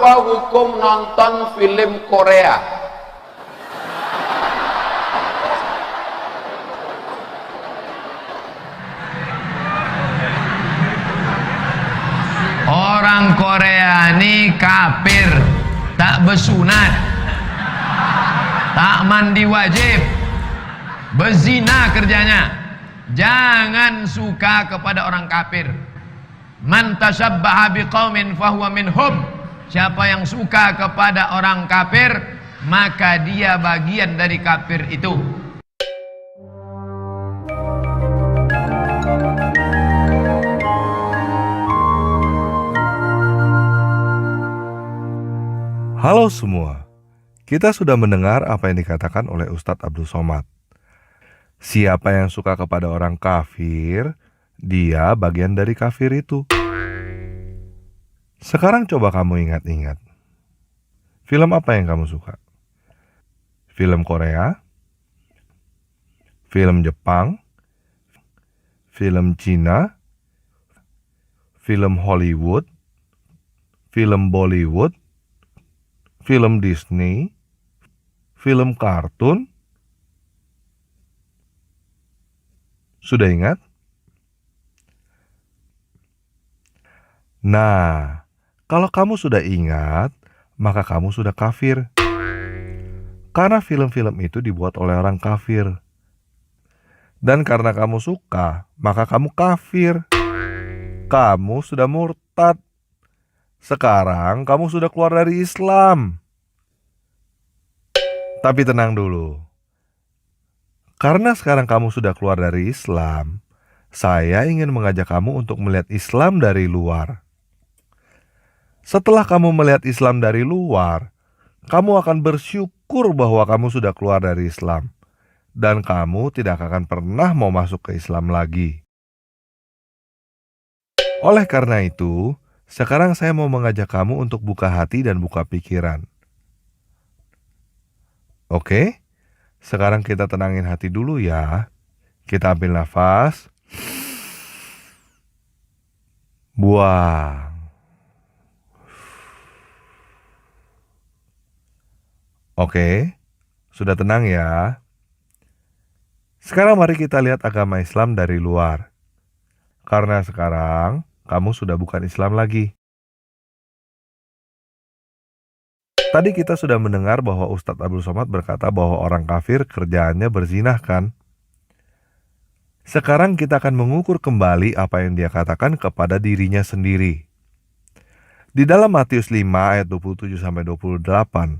Apa hukum nonton film Korea? Orang Korea ini kafir, tak bersunat, tak mandi wajib, berzina kerjanya. Jangan suka kepada orang kafir. Man tashabbaha biqaumin fahuwa minhum. Siapa yang suka kepada orang kafir, maka dia bagian dari kafir itu. Halo semua, kita sudah mendengar apa yang dikatakan oleh Ustadz Abdul Somad. Siapa yang suka kepada orang kafir, dia bagian dari kafir itu. Sekarang coba kamu ingat-ingat. Film apa yang kamu suka? Film Korea? Film Jepang? Film Cina? Film Hollywood? Film Bollywood? Film Disney, film kartun. Sudah ingat? Nah, kalau kamu sudah ingat, maka kamu sudah kafir. Karena film-film itu dibuat oleh orang kafir. Dan karena kamu suka, maka kamu kafir. Kamu sudah murtad. Sekarang kamu sudah keluar dari Islam. Tapi tenang dulu. Karena sekarang kamu sudah keluar dari Islam, saya ingin mengajak kamu untuk melihat Islam dari luar. Setelah kamu melihat Islam dari luar, kamu akan bersyukur bahwa kamu sudah keluar dari Islam. Dan kamu tidak akan pernah mau masuk ke Islam lagi. Oleh karena itu, sekarang saya mau mengajak kamu untuk buka hati dan buka pikiran. Oke? Sekarang kita tenangin hati dulu ya. Kita ambil nafas. Buang. Oke? Sudah tenang ya? Sekarang mari kita lihat agama Islam dari luar. Karena sekarang kamu sudah bukan Islam lagi. Tadi kita sudah mendengar bahwa Ustadz Abdul Somad berkata bahwa orang kafir kerjaannya berzinah kan? Sekarang kita akan mengukur kembali apa yang dia katakan kepada dirinya sendiri. Di dalam Matius 5 ayat 27-28,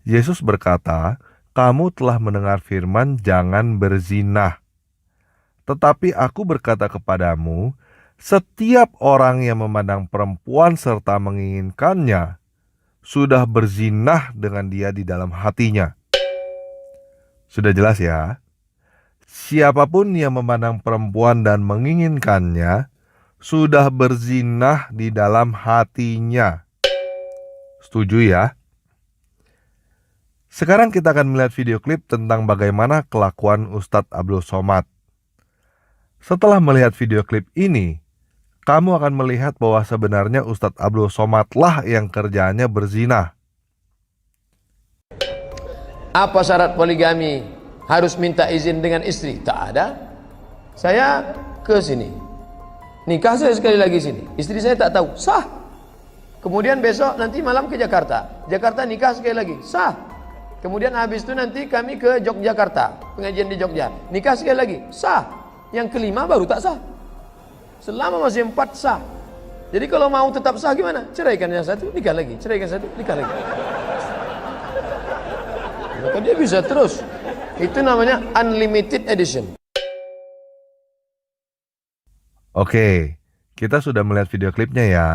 Yesus berkata, "Kamu telah mendengar firman jangan berzinah. Tetapi aku berkata kepadamu, setiap orang yang memandang perempuan serta menginginkannya, sudah berzinah dengan dia di dalam hatinya." Sudah jelas ya? Siapapun yang memandang perempuan dan menginginkannya, sudah berzinah di dalam hatinya. Setuju ya? Sekarang kita akan melihat video klip tentang bagaimana kelakuan Ustadz Abdul Somad. Setelah melihat video klip ini, kamu akan melihat bahwa sebenarnya Ustadz Abdul Somad lah yang kerjaannya berzinah. Apa syarat poligami? Harus minta izin dengan istri? Tak ada. Saya ke sini, nikah saya sekali lagi sini, istri saya tak tahu, sah. Kemudian besok nanti malam ke Jakarta, Jakarta nikah sekali lagi, sah. Kemudian habis itu nanti kami ke Yogyakarta, pengajian di Jogja, nikah sekali lagi, sah. Yang kelima baru tak sah. Selama masih 4 sah. Jadi kalau mau tetap sah gimana? Ceraikan yang satu, nikah lagi. Ceraikan satu, nikah lagi. Maka dia bisa terus. Itu namanya unlimited edition. Oke, kita sudah melihat video klipnya ya.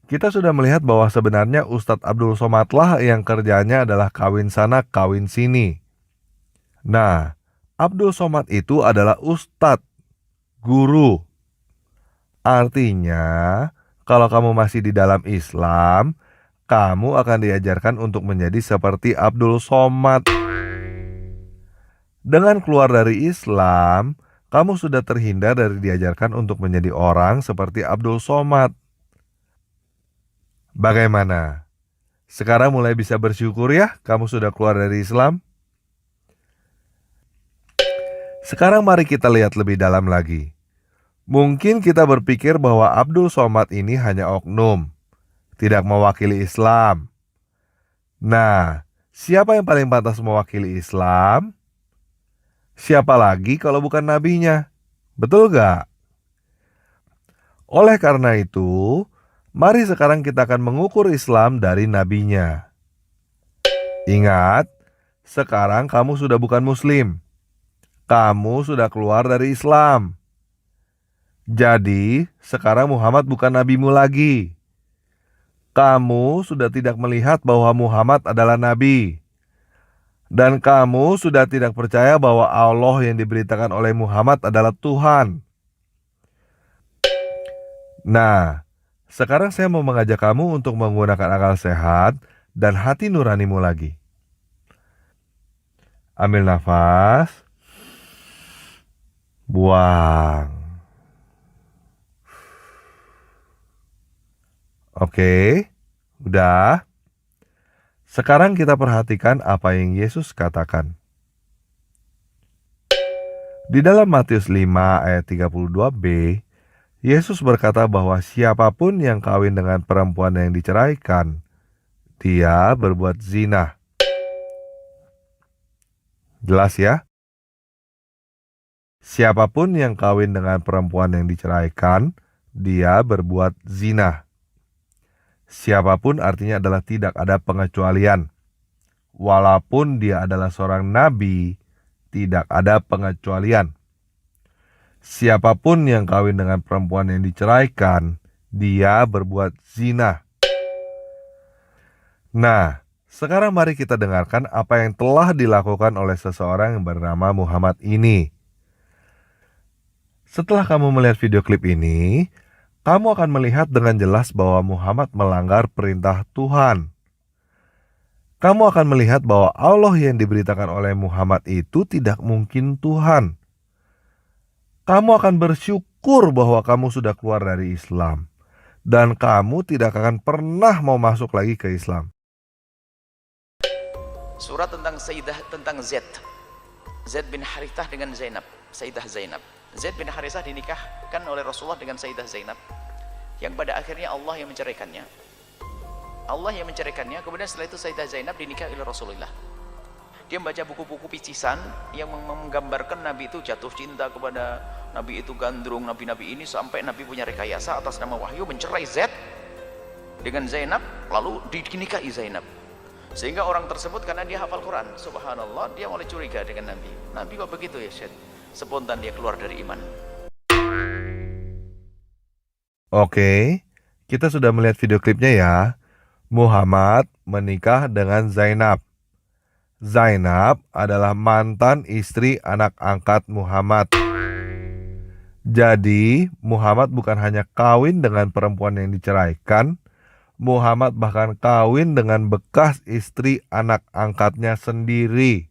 Kita sudah melihat bahwa sebenarnya Ustadz Abdul Somad lah yang kerjanya adalah kawin sana, kawin sini. Nah, Abdul Somad itu adalah ustadz, guru. Artinya, kalau kamu masih di dalam Islam, kamu akan diajarkan untuk menjadi seperti Abdul Somad. Dengan keluar dari Islam, kamu sudah terhindar dari diajarkan untuk menjadi orang seperti Abdul Somad. Bagaimana? Sekarang mulai bisa bersyukur ya, kamu sudah keluar dari Islam? Sekarang mari kita lihat lebih dalam lagi. Mungkin kita berpikir bahwa Abdul Somad ini hanya oknum, tidak mewakili Islam. Nah, siapa yang paling pantas mewakili Islam? Siapa lagi kalau bukan nabinya? Betul gak? Oleh karena itu, mari sekarang kita akan mengukur Islam dari nabinya. Ingat, sekarang kamu sudah bukan Muslim. Kamu sudah keluar dari Islam. Jadi, sekarang Muhammad bukan nabimu lagi. Kamu sudah tidak melihat bahwa Muhammad adalah nabi. Dan kamu sudah tidak percaya bahwa Allah yang diberitakan oleh Muhammad adalah Tuhan. Nah, sekarang saya mau mengajak kamu untuk menggunakan akal sehat dan hati nuranimu lagi. Ambil nafas. Buang. Oke, udah. Sekarang kita perhatikan apa yang Yesus katakan. Di dalam Matius 5 ayat 32b, Yesus berkata bahwa siapapun yang kawin dengan perempuan yang diceraikan, dia berbuat zina. Jelas ya? Siapapun yang kawin dengan perempuan yang diceraikan, dia berbuat zina. Siapapun artinya adalah tidak ada pengecualian. Walaupun dia adalah seorang nabi, tidak ada pengecualian. Siapapun yang kawin dengan perempuan yang diceraikan, dia berbuat zina. Nah, sekarang mari kita dengarkan apa yang telah dilakukan oleh seseorang yang bernama Muhammad ini. Setelah kamu melihat video klip ini, kamu akan melihat dengan jelas bahwa Muhammad melanggar perintah Tuhan. Kamu akan melihat bahwa Allah yang diberitakan oleh Muhammad itu tidak mungkin Tuhan. Kamu akan bersyukur bahwa kamu sudah keluar dari Islam. Dan kamu tidak akan pernah mau masuk lagi ke Islam. Surat tentang tentang Zaid bin Harithah dengan Zainab, Sayyidah Zainab. Zaid bin Harithah dinikahkan oleh Rasulullah dengan Sayyidah Zainab, yang pada akhirnya Allah yang menceraikannya. Kemudian setelah itu Sayyidah Zainab dinikahi oleh Rasulullah. Dia membaca buku-buku picisan yang menggambarkan Nabi itu jatuh cinta kepada Nabi itu gandrung, nabi-nabi ini, sampai Nabi punya rekayasa atas nama wahyu mencerai Zaid dengan Zainab, lalu dinikahi Zainab. Sehingga orang tersebut karena dia hafal Quran, subhanallah, dia mulai curiga dengan Nabi. Nabi kok begitu ya Syed? Spontan dia keluar dari iman. Oke, kita sudah melihat video klipnya ya. Muhammad menikah dengan Zainab. Zainab adalah mantan istri anak angkat Muhammad. Jadi, Muhammad bukan hanya kawin dengan perempuan yang diceraikan, Muhammad bahkan kawin dengan bekas istri anak angkatnya sendiri.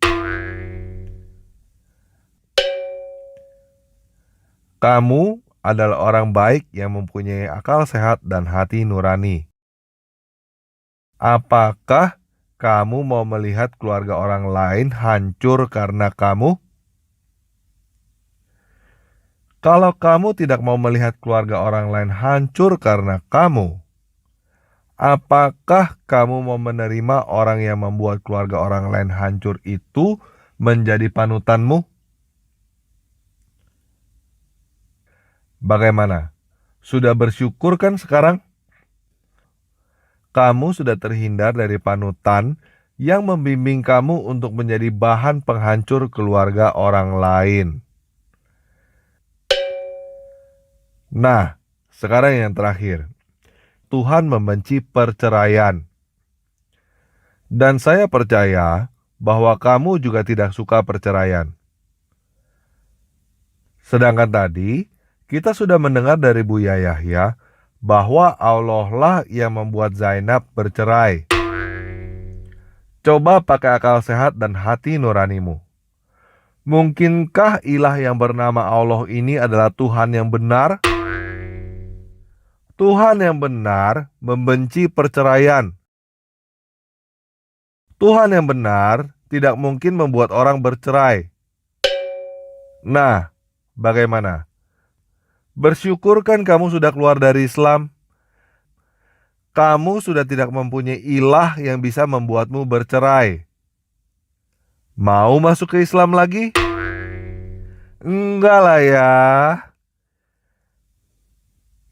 Kamu adalah orang baik yang mempunyai akal sehat dan hati nurani. Apakah kamu mau melihat keluarga orang lain hancur karena kamu? Kalau kamu tidak mau melihat keluarga orang lain hancur karena kamu, apakah kamu mau menerima orang yang membuat keluarga orang lain hancur itu menjadi panutanmu? Bagaimana? Sudah bersyukur kan sekarang? Kamu sudah terhindar dari panutan yang membimbing kamu untuk menjadi bahan penghancur keluarga orang lain. Nah, sekarang yang terakhir. Tuhan membenci perceraian. Dan saya percaya bahwa kamu juga tidak suka perceraian. Sedangkan tadi, kita sudah mendengar dari Buya Yahya bahwa Allah lah yang membuat Zainab bercerai. Coba pakai akal sehat dan hati nuranimu. Mungkinkah ilah yang bernama Allah ini adalah Tuhan yang benar? Tuhan yang benar membenci perceraian. Tuhan yang benar tidak mungkin membuat orang bercerai. Nah, bagaimana? Bersyukur kan kamu sudah keluar dari Islam? Kamu sudah tidak mempunyai ilah yang bisa membuatmu bercerai. Mau masuk ke Islam lagi? Enggak lah ya.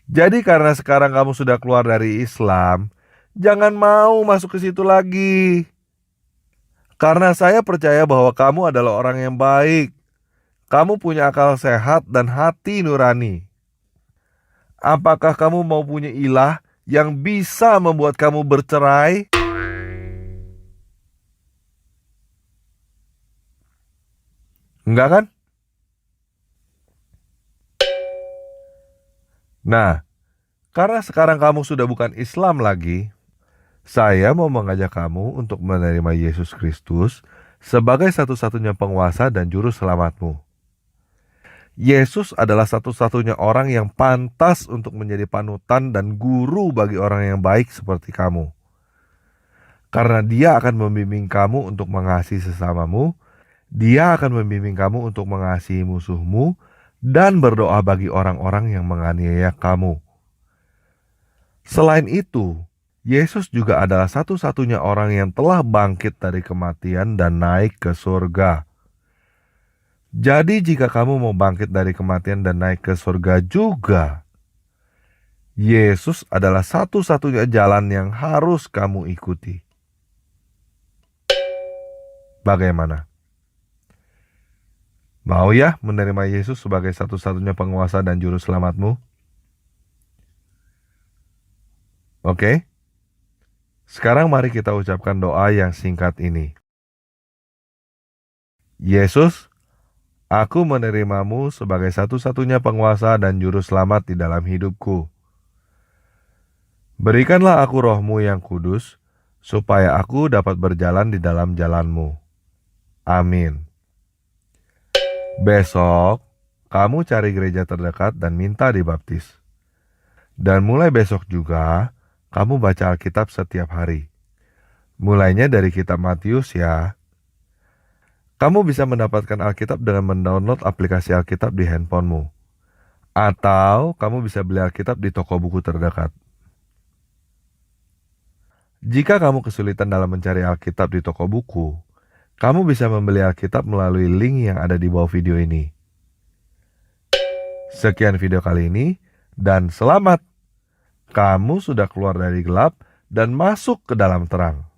Jadi karena sekarang kamu sudah keluar dari Islam, jangan mau masuk ke situ lagi. Karena saya percaya bahwa kamu adalah orang yang baik. Kamu punya akal sehat dan hati nurani. Apakah kamu mau punya ilah yang bisa membuat kamu bercerai? Enggak kan? Nah, karena sekarang kamu sudah bukan Islam lagi, saya mau mengajak kamu untuk menerima Yesus Kristus sebagai satu-satunya penguasa dan juru selamatmu. Yesus adalah satu-satunya orang yang pantas untuk menjadi panutan dan guru bagi orang yang baik seperti kamu. Karena Dia akan membimbing kamu untuk mengasihi sesamamu, Dia akan membimbing kamu untuk mengasihi musuhmu, dan berdoa bagi orang-orang yang menganiaya kamu. Selain itu, Yesus juga adalah satu-satunya orang yang telah bangkit dari kematian dan naik ke surga. Jadi jika kamu mau bangkit dari kematian dan naik ke surga juga, Yesus adalah satu-satunya jalan yang harus kamu ikuti. Bagaimana? Mau ya menerima Yesus sebagai satu-satunya penguasa dan juru selamatmu? Oke? Sekarang mari kita ucapkan doa yang singkat ini. Yesus, aku menerimamu sebagai satu-satunya penguasa dan juru selamat di dalam hidupku. Berikanlah aku roh-Mu yang kudus, supaya aku dapat berjalan di dalam jalan-Mu. Amin. Besok, kamu cari gereja terdekat dan minta dibaptis. Dan mulai besok juga, kamu baca Alkitab setiap hari. Mulainya dari kitab Matius ya. Kamu bisa mendapatkan Alkitab dengan mendownload aplikasi Alkitab di handphonemu. Atau kamu bisa beli Alkitab di toko buku terdekat. Jika kamu kesulitan dalam mencari Alkitab di toko buku, kamu bisa membeli Alkitab melalui link yang ada di bawah video ini. Sekian video kali ini, dan selamat! Kamu sudah keluar dari gelap dan masuk ke dalam terang.